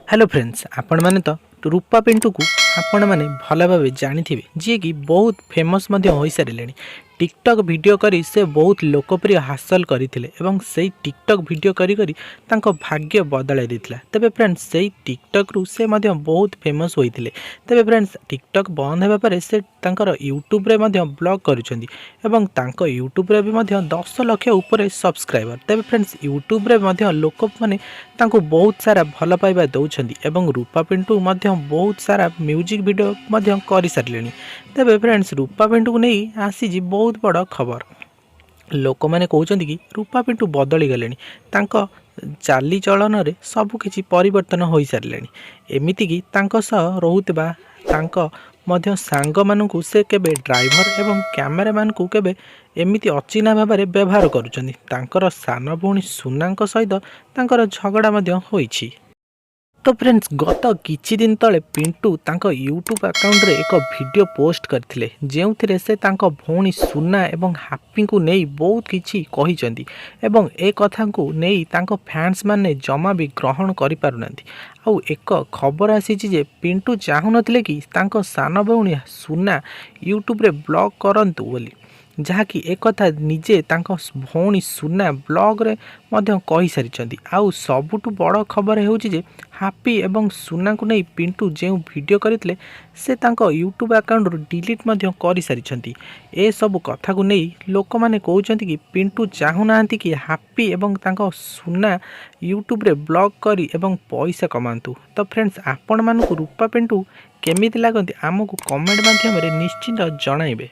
Hello friends आपण माने तो रूपा पिंटू को आपण माने भल भाव जानी थे जी कि बहुत फेमस हो सारे टिकटक वीडियो करी से बहुत लोकप्रिय हासिल करते से टिकटक वीडियो करी करी तांको भाग्य बदल देता तेरे फ्रेंड्स से टिकटक रु से बहुत फेमस होते तेरे फ्रेंड्स टिकटक बंद होगा से यूट्यूब रे ब्लॉग कर यूट्यूब रे भी 10 लाख उपर सब्सक्राइबर तेरे फ्रेंड्स यूट्यूब रे लोक मैंने बहुत सारा भल पाइबा दौरान एवं रूपा पिंटू बहुत सारा म्यूजिक वीडियो कर सारे तेरे फ्रेंड्स रूपा पिंटू को नहीं आसी बहुत बड़ खबर लोक मैंने कहते कि रूपा पिंटू बदली गले चाली चलन में सबकि परिवर्तन हो सारे एमतीक रोकवा सांग मानू से केबे ड्राइवर एवं कैमेरा मैन को केबे एमती अचिना भाव में व्यवहार करुँच सान भौणी सुना सहित झगड़ा होईछि। तो फ्रेंड्स गत किछि दिन तले पिंटू तांको यूट्यूब अकाउंट रे एक वीडियो पोस्ट करथिले जेउथिरे से तांको भौणी सुना एवं हाप्पी को नहीं बहुत किछि कहिसेंती एवं ए कथा को नहीं तांको फैंस माने जमा भी ग्रहण करि पारुनांती। आउ एक खबर आसीछि जे पिंटू चाहू नथिले कि तांको सान भौणी सुना यूट्यूब रे ब्लॉग करंतु बोली जहाँकि एक कथा निजे तांको भौणी सुना ब्लॉग रे कहि सारिछंती। आउ सबुठु बड़ खबर हेउछि जे हाप्पी एवं सुना को नहीं पिंटू जो वीडियो करते से तांको यूट्यूब अकाउंट डिलीट कर सारी ए सब कथा को नहीं लोक मैंने कहते कि पिंटू चाहूना कि हाप्पी एवं तांको सुना यूट्यूब रे ब्लॉग करी एवं पैसा कमातु। तो फ्रेंड्स आपण मानक रूपा पिंटू केमिति लागंती आमको कमेंट माध्यम निश्चिंत जणाइबे।